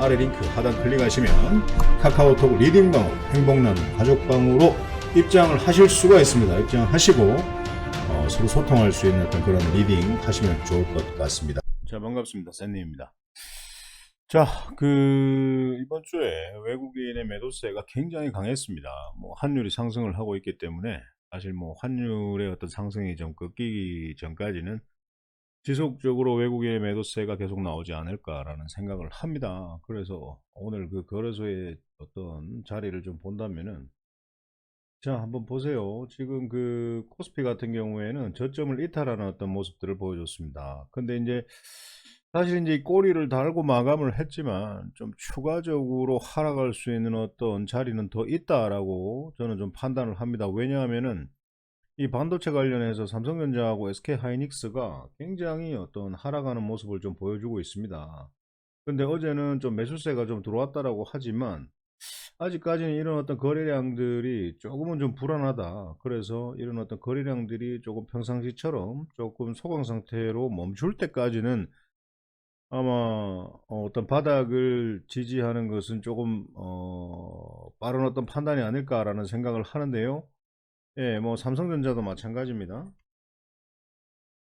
아래 링크 하단 클릭하시면 카카오톡 리딩방으로 행복나눔 가족방으로 입장을 하실 수가 있습니다. 입장하시고 서로 소통할 수 있는 어떤 그런 리딩 하시면 좋을 것 같습니다. 자, 반갑습니다. 샌님입니다. 자, 이번 주에 외국인의 매도세가 굉장히 강했습니다. 환율이 상승을 하고 있기 때문에 사실 환율의 어떤 상승이 좀 꺾이기 전까지는 지속적으로 외국인의 매도세가 계속 나오지 않을까라는 생각을 합니다. 그래서 오늘 그 거래소의 어떤 자리를 좀 본다면은, 자, 한번 보세요. 지금 코스피 같은 경우에는 저점을 이탈하는 어떤 모습들을 보여줬습니다. 근데 이제 사실 이제 이 꼬리를 달고 마감을 했지만 좀 추가적으로 하락할 수 있는 어떤 자리는 더 있다라고 저는 좀 판단을 합니다. 왜냐하면은 이 반도체 관련해서 삼성전자하고 SK하이닉스가 굉장히 어떤 하락하는 모습을 좀 보여주고 있습니다. 근데 어제는 좀 매수세가 좀 들어왔다라고 하지만 아직까지는 이런 어떤 거래량들이 조금은 좀 불안하다. 그래서 이런 어떤 거래량들이 조금 평상시처럼 조금 소강 상태로 멈출 때까지는 아마 어떤 바닥을 지지하는 것은 조금 빠른 어떤 판단이 아닐까라는 생각을 하는데요. 예, 삼성전자도 마찬가지입니다.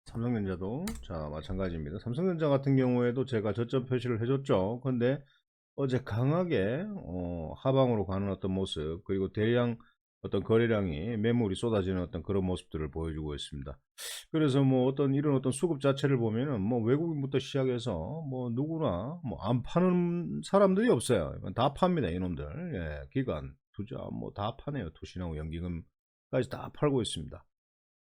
삼성전자도 자 마찬가지입니다. 삼성전자 같은 경우에도 제가 저점 표시를 해줬죠. 근데 어제 강하게 하방으로 가는 어떤 모습, 그리고 대량 어떤 거래량이 매물이 쏟아지는 어떤 그런 모습들을 보여주고 있습니다. 그래서 어떤 이런 어떤 수급 자체를 보면은 외국인부터 시작해서 누구나 안 파는 사람들이 없어요. 다 팝니다, 이놈들. 예, 기관 투자 다 파네요. 투신하고 연기금까지 다 팔고 있습니다.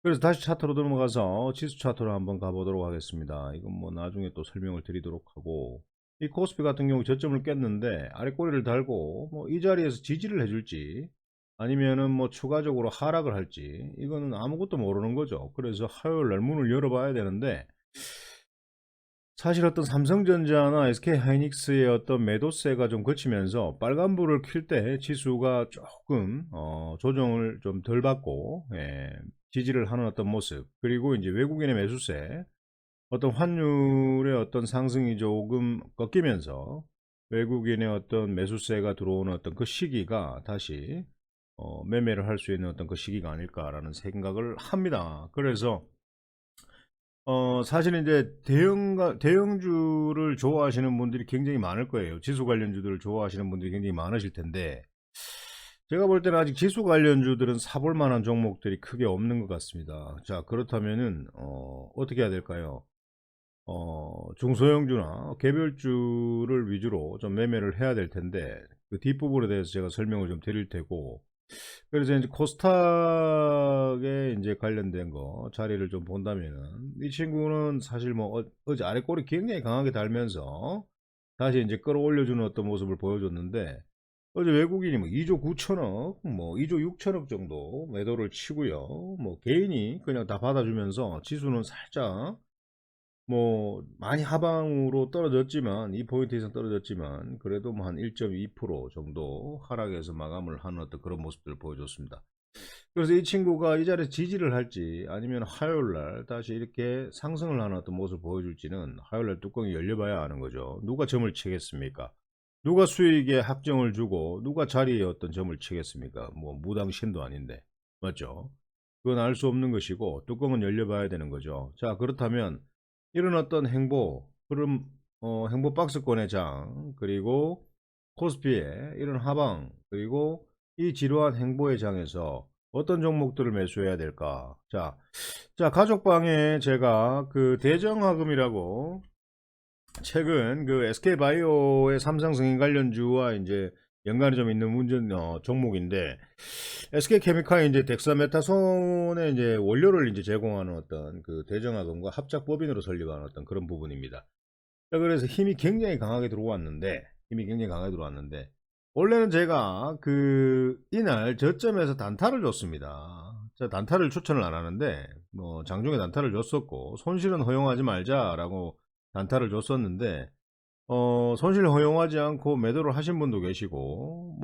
그래서 다시 차트로 넘어가서 지수 차트로 한번 가보도록 하겠습니다. 이건 나중에 또 설명을 드리도록 하고, 이 코스피 같은 경우 저점을 깼는데 아래 꼬리를 달고 이 자리에서 지지를 해줄지 아니면은 추가적으로 하락을 할지 이거는 아무것도 모르는 거죠. 그래서 화요일 날 문을 열어봐야 되는데, 사실 어떤 삼성전자나 SK하이닉스의 어떤 매도세가 좀 거치면서 빨간불을 킬 때 지수가 조금 조정을 좀 덜 받고, 예, 지지를 하는 어떤 모습, 그리고 이제 외국인의 매수세, 어떤 환율의 어떤 상승이 조금 꺾이면서 외국인의 어떤 매수세가 들어오는 어떤 그 시기가 다시 매매를 할 수 있는 어떤 그 시기가 아닐까라는 생각을 합니다. 그래서 사실은 이제 대형주를 좋아하시는 분들이 굉장히 많을 거예요. 지수 관련주들을 좋아하시는 분들이 굉장히 많으실 텐데, 제가 볼 때는 아직 지수 관련주들은 사볼 만한 종목들이 크게 없는 것 같습니다. 자, 그렇다면은 어떻게 해야 될까요? 중소형주나 개별주를 위주로 좀 매매를 해야 될 텐데, 그 뒷부분에 대해서 제가 설명을 좀 드릴 테고, 그래서 이제 코스닥에 이제 관련된 거 자리를 좀 본다면은, 이 친구는 사실 어제 아래 꼬리 굉장히 강하게 달면서 다시 이제 끌어올려주는 어떤 모습을 보여줬는데, 어제 외국인이 2조 9천억, 2조 6천억 정도 매도를 치고요. 개인이 그냥 다 받아주면서 지수는 살짝 많이 하방으로 떨어졌지만, 2포인트 이상 떨어졌지만 그래도 한 1.2% 정도 하락해서 마감을 하는 어떤 그런 모습들을 보여줬습니다. 그래서 이 친구가 이 자리에 지지를 할지 아니면 화요일날 다시 이렇게 상승을 하는 어떤 모습을 보여줄지는 화요일날 뚜껑이 열려봐야 아는 거죠. 누가 점을 치겠습니까? 누가 수익에 확정을 주고 누가 자리에 어떤 점을 치겠습니까? 무당신도 아닌데, 맞죠? 그건 알 수 없는 것이고 뚜껑은 열려봐야 되는 거죠. 자, 그렇다면 이런 어떤 행보 흐름, 행보 박스권의 장, 그리고 코스피의 이런 하방, 그리고 이 지루한 행보의 장에서 어떤 종목들을 매수해야 될까? 자, 가족방에 제가 대정화금이라고 최근 SK바이오의 삼성승인 관련주와 이제 연관이 좀 있는 종목인데, SK케미칼이 이제 덱사메타손의 이제 원료를 이제 제공하는 어떤 대정화금과 합작 법인으로 설립하는 어떤 그런 부분입니다. 자, 그래서 힘이 굉장히 강하게 들어왔는데, 원래는 제가 이날 저점에서 단타를 줬습니다. 자, 단타를 추천을 안 하는데, 장중에 단타를 줬었고, 손실은 허용하지 말자라고 단타를 줬었는데, 손실 허용하지 않고 매도를 하신 분도 계시고,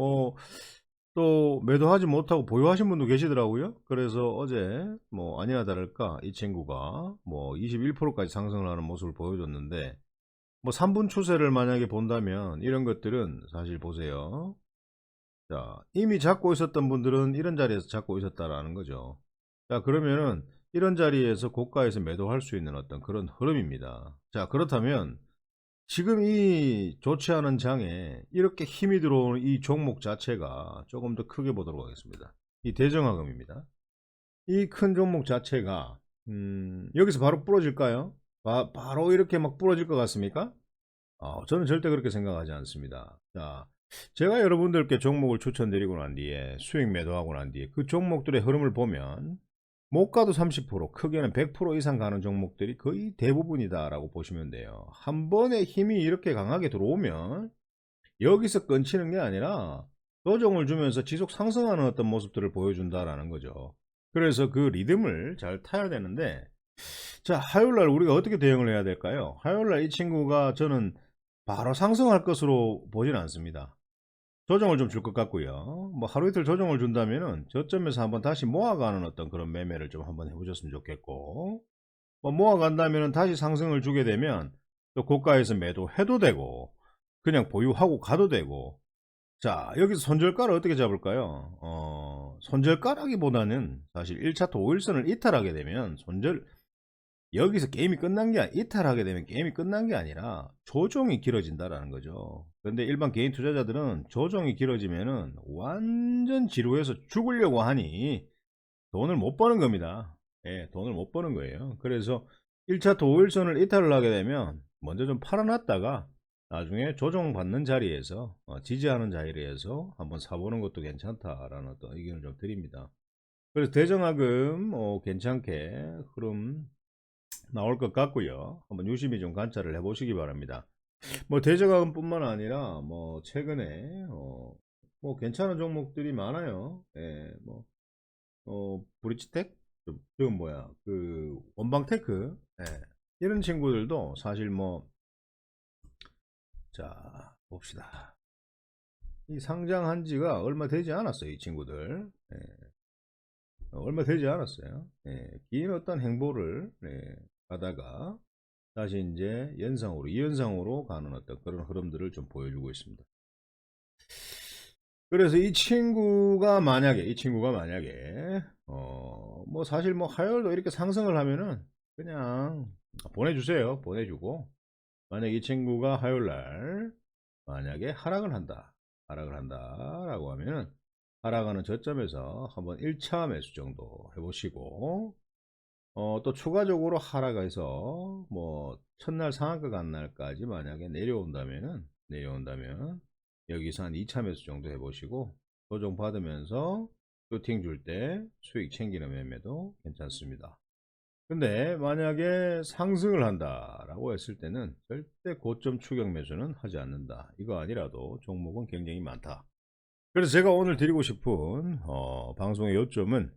또 매도하지 못하고 보유하신 분도 계시더라고요. 그래서 어제 아니나 다를까 이 친구가 21%까지 상승을 하는 모습을 보여줬는데, 뭐 3분 추세를 만약에 본다면 이런 것들은 사실 보세요. 자, 이미 잡고 있었던 분들은 이런 자리에서 잡고 있었다라는 거죠. 자, 그러면은 이런 자리에서 고가에서 매도할 수 있는 어떤 그런 흐름입니다. 자, 그렇다면 지금 이 좋지 않은 장에 이렇게 힘이 들어오는 이 종목 자체가 조금 더 크게 보도록 하겠습니다. 이 대정화금입니다. 이 큰 종목 자체가 여기서 바로 부러질까요? 바로 이렇게 막 부러질 것 같습니까? 저는 절대 그렇게 생각하지 않습니다. 자, 제가 여러분들께 종목을 추천드리고 난 뒤에 수익 매도하고 난 뒤에 그 종목들의 흐름을 보면 못 가도 30%, 크게는 100% 이상 가는 종목들이 거의 대부분이다라고 보시면 돼요. 한 번에 힘이 이렇게 강하게 들어오면 여기서 끊치는 게 아니라 조정을 주면서 지속 상승하는 어떤 모습들을 보여준다라는 거죠. 그래서 그 리듬을 잘 타야 되는데, 자, 화요일날 우리가 어떻게 대응을 해야 될까요? 화요일날 이 친구가 저는 바로 상승할 것으로 보진 않습니다. 조정을 좀 줄 것 같고요. 뭐 하루 이틀 조정을 준다면은 저점에서 한번 다시 모아가는 어떤 그런 매매를 좀 한번 해보셨으면 좋겠고, 뭐 모아간다면은 다시 상승을 주게 되면 또 고가에서 매도해도 되고, 그냥 보유하고 가도 되고. 자, 여기서 손절가를 어떻게 잡을까요? 손절가라기보다는 사실 1차트 5일선을 이탈하게 되면 여기서 게임이 끝난 게 이탈하게 되면 게임이 끝난 게 아니라 조정이 길어진다라는 거죠. 그런데 일반 개인 투자자들은 조정이 길어지면은 완전 지루해서 죽으려고 하니 돈을 못 버는 겁니다. 예, 돈을 못 버는 거예요. 그래서 1차트 5일선을 이탈을 하게 되면 먼저 좀 팔아놨다가 나중에 조정받는 자리에서 지지하는 자리에서 한번 사보는 것도 괜찮다라는 어떤 의견을 좀 드립니다. 그래서 대정하금 괜찮게 흐름 나올 것 같고요. 한번 유심히 좀 관찰을 해보시기 바랍니다. 뭐 대저가금뿐만 아니라 뭐 최근에 뭐 괜찮은 종목들이 많아요. 예, 뭐 브리지텍, 그 뭐야, 그 원방테크, 예, 이런 친구들도 사실 뭐, 자 봅시다. 이 상장한 지가 얼마 되지 않았어요, 이 친구들. 예, 얼마 되지 않았어요. 예, 긴 어떤 행보를 하다가 다시 이제 연상으로, 이연상으로 가는 어떤 그런 흐름들을 좀 보여주고 있습니다. 그래서 이 친구가 만약에 뭐 사실 뭐 하열도 이렇게 상승을 하면은 그냥 보내주고, 만약 이 친구가 화요일날 만약에 하락을 한다라고 하면은 하락하는 저점에서 한번 1차 매수 정도 해보시고, 또 추가적으로 하락해서 뭐 첫날 상한가 간 날까지 만약에 내려온다면 여기서 한 2차 매수 정도 해보시고, 조정 받으면서 루팅 줄 때 수익 챙기는 매매도 괜찮습니다. 근데 만약에 상승을 한다라고 했을 때는 절대 고점 추격 매수는 하지 않는다. 이거 아니라도 종목은 굉장히 많다. 그래서 제가 오늘 드리고 싶은 방송의 요점은,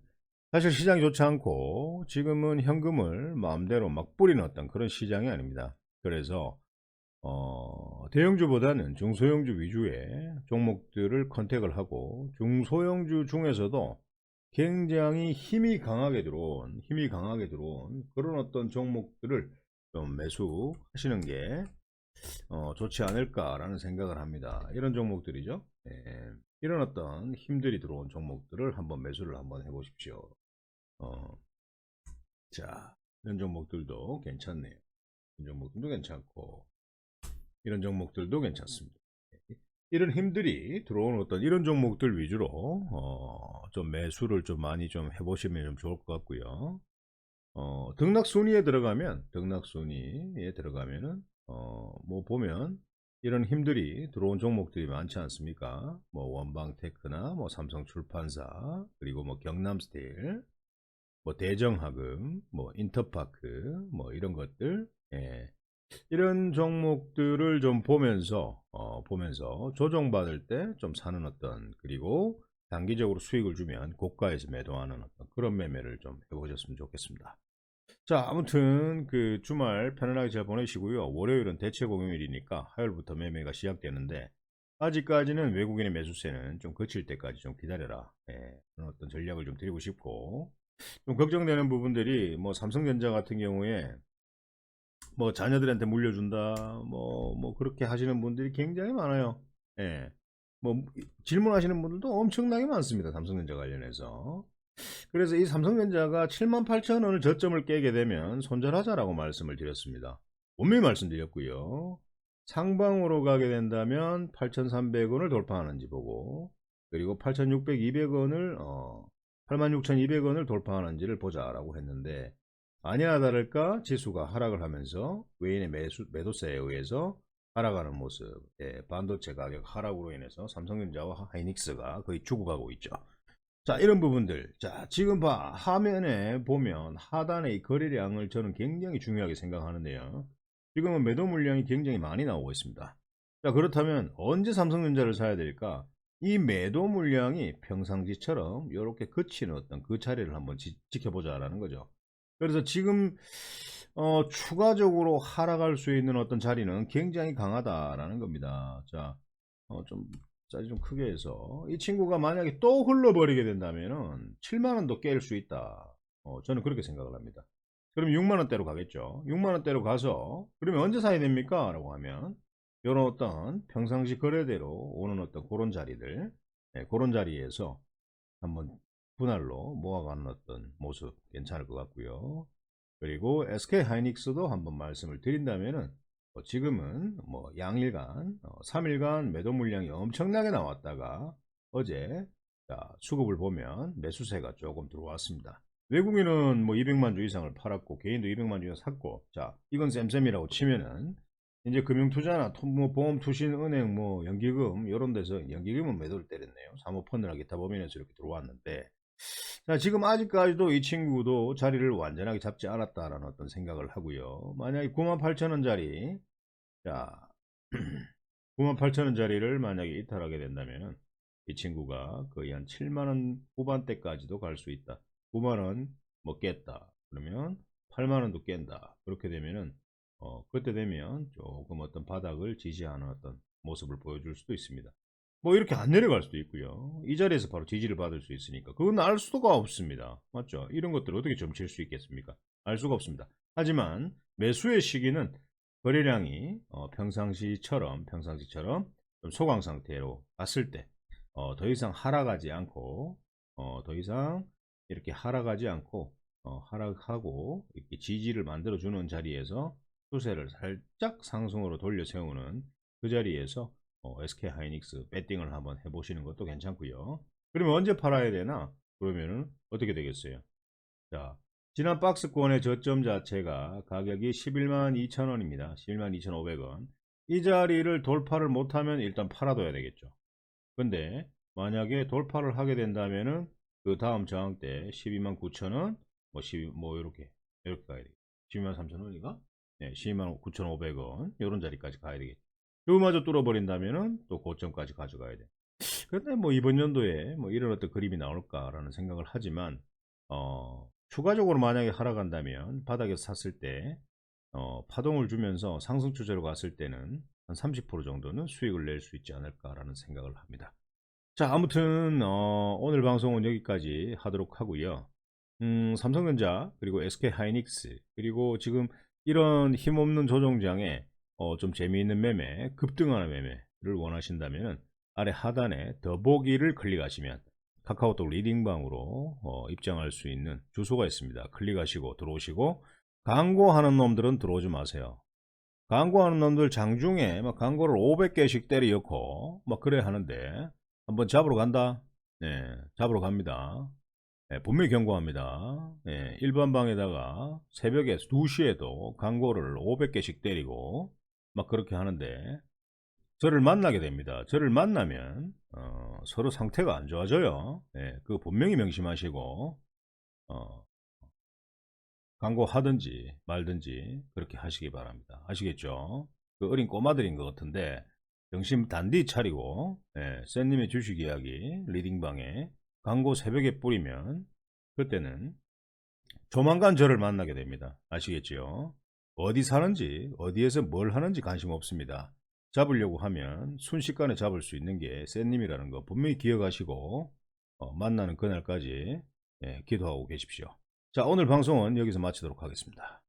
사실 시장이 좋지 않고 지금은 현금을 마음대로 막 뿌리는 어떤 그런 시장이 아닙니다. 그래서 대형주보다는 중소형주 위주의 종목들을 컨택을 하고, 중소형주 중에서도 굉장히 힘이 강하게 들어온 그런 어떤 종목들을 좀 매수하시는 게 좋지 않을까라는 생각을 합니다. 이런 종목들이죠. 이런 어떤 힘들이 들어온 종목들을 한번 매수를 한번 해보십시오. 어, 자, 이런 종목들도 괜찮네요. 이런 종목들도 괜찮고, 이런 종목들도 괜찮습니다. 이런 힘들이 들어오는 어떤 이런 종목들 위주로 좀 매수를 좀 많이 좀 해보시면 좀 좋을 것 같고요. 등락순위에 들어가면은 뭐 보면 이런 힘들이 들어온 종목들이 많지 않습니까? 뭐 원방테크나 뭐 삼성출판사, 그리고 뭐 경남스틸, 뭐 대정하금, 뭐 인터파크, 뭐 이런 것들, 예, 이런 종목들을 좀 보면서 조정받을 때 좀 사는 어떤, 그리고 단기적으로 수익을 주면 고가에서 매도하는 어떤 그런 매매를 좀 해보셨으면 좋겠습니다. 자, 아무튼 그 주말 편안하게 잘 보내시고요. 월요일은 대체 공휴일이니까 화요일부터 매매가 시작되는데, 아직까지는 외국인의 매수세는 좀 그칠 때까지 좀 기다려라. 그런 어떤 전략을 좀 드리고 싶고, 좀 걱정되는 부분들이 뭐 삼성전자 같은 경우에 뭐 자녀들한테 물려준다, 뭐 그렇게 하시는 분들이 굉장히 많아요. 예. 뭐 질문하시는 분들도 엄청나게 많습니다. 삼성전자 관련해서. 그래서 이 삼성전자가 78,000원을 저점을 깨게 되면 손절하자라고 말씀을 드렸습니다. 분명히 말씀드렸고요. 상방으로 가게 된다면 8,300원을 돌파하는지 보고, 그리고 8,600, 200원을 86,200원을 돌파하는지를 보자라고 했는데, 아니나 다를까 지수가 하락을 하면서 외인의 매도세에 의해서 하락하는 모습, 반도체 가격 하락으로 인해서 삼성전자와 하이닉스가 거의 죽어가고 있죠. 자, 이런 부분들. 자, 지금 화면에 보면 하단의 이 거래량을 저는 굉장히 중요하게 생각하는데요. 지금은 매도 물량이 굉장히 많이 나오고 있습니다. 자, 그렇다면 언제 삼성전자를 사야 될까? 이 매도 물량이 평상시처럼 이렇게 그치는 어떤 그 자리를 한번 지켜보자라는 거죠. 그래서 지금 추가적으로 하락할 수 있는 어떤 자리는 굉장히 강하다라는 겁니다. 자, 좀 사이즈 좀 크게 해서 이 친구가 만약에 또 흘러버리게 된다면은 7만원도 깰 수 있다. 저는 그렇게 생각을 합니다. 그럼 6만원대로 가겠죠. 6만원대로 가서 그러면 언제 사야 됩니까? 라고 하면 이런 어떤 평상시 거래대로 오는 어떤 그런 자리들, 그런 자리에서 한번 분할로 모아가는 어떤 모습 괜찮을 것 같고요. 그리고 SK 하이닉스도 한번 말씀을 드린다면은 지금은 뭐 양일간, 3일간 매도 물량이 엄청나게 나왔다가 어제 수급을 보면 매수세가 조금 들어왔습니다. 외국인은 뭐 200만 주 이상을 팔았고 개인도 200만 주 이상 샀고, 자 이건 쌤쌤이라고 치면은 이제 금융투자나 뭐 보험, 투신, 은행, 뭐 연기금 이런 데서 연기금은 매도를 때렸네요. 사모펀드나 기타 법인에서 이렇게 들어왔는데, 자, 지금 아직까지도 이 친구도 자리를 완전하게 잡지 않았다라는 어떤 생각을 하고요. 만약에 98,000원짜리, 자, 98,000원짜리를 만약에 이탈하게 된다면 이 친구가 거의 한 7만원 후반대까지도 갈 수 있다. 9만원 뭐 깼다. 그러면 8만원도 깬다. 그렇게 되면은, 그때 되면 조금 어떤 바닥을 지지하는 어떤 모습을 보여줄 수도 있습니다. 뭐 이렇게 안 내려갈 수도 있고요. 이 자리에서 바로 지지를 받을 수 있으니까 그건 알 수가 없습니다. 맞죠? 이런 것들을 어떻게 점칠 수 있겠습니까? 알 수가 없습니다. 하지만 매수의 시기는 거래량이 평상시처럼 좀 소강 상태로 갔을 때 더 이상 하락하지 않고 더 이상 이렇게 하락하지 않고 하락하고 이렇게 지지를 만들어 주는 자리에서 추세를 살짝 상승으로 돌려 세우는 그 자리에서 SK 하이닉스 배팅을 한번 해보시는 것도 괜찮고요. 그러면 언제 팔아야 되나? 그러면은 어떻게 되겠어요? 자, 지난 박스권의 저점 자체가 가격이 11만 2천원입니다. 11만 2,500원. 이 자리를 돌파를 못하면 일단 팔아둬야 되겠죠. 근데 만약에 돌파를 하게 된다면은 그 다음 저항 때 12만 9천원, 뭐 이렇게 가야 되겠죠. 12만 3천원인가? 네, 12만 9,500원 이런 자리까지 가야 되겠죠. 요마저 뚫어버린다면은 또 고점까지 가져가야 돼. 그런데 뭐 이번 연도에 뭐 이런 어떤 그림이 나올까라는 생각을 하지만, 추가적으로 만약에 하락한다면 바닥에서 샀을 때 파동을 주면서 상승 추세로 갔을 때는 한 30% 정도는 수익을 낼 수 있지 않을까라는 생각을 합니다. 자, 아무튼 오늘 방송은 여기까지 하도록 하고요. 삼성전자 그리고 SK 하이닉스 그리고 지금 이런 힘없는 조정장에 좀 재미있는 매매, 급등하는 매매를 원하신다면 아래 하단에 더보기를 클릭하시면 카카오톡 리딩방으로 입장할 수 있는 주소가 있습니다. 클릭하시고 들어오시고, 광고하는 놈들은 들어오지 마세요. 광고하는 놈들 장중에 막 광고를 500개씩 때려넣고 막 그래 하는데 한번 잡으러 간다? 네, 잡으러 갑니다. 네, 분명히 경고합니다. 네, 일반방에다가 새벽에 2시에도 광고를 500개씩 때리고 막 그렇게 하는데 저를 만나게 됩니다. 저를 만나면 서로 상태가 안 좋아져요. 네, 그거 분명히 명심하시고 광고하든지 말든지 그렇게 하시기 바랍니다. 아시겠죠? 그 어린 꼬마들인 것 같은데 정신 단디 차리고, 쌤님의 주식 이야기 리딩방에 광고 새벽에 뿌리면 그때는 조만간 저를 만나게 됩니다. 아시겠지요? 어디 사는지 어디에서 뭘 하는지 관심 없습니다. 잡으려고 하면 순식간에 잡을 수 있는 게 쌤님이라는 거 분명히 기억하시고 만나는 그날까지 기도하고 계십시오. 자, 오늘 방송은 여기서 마치도록 하겠습니다.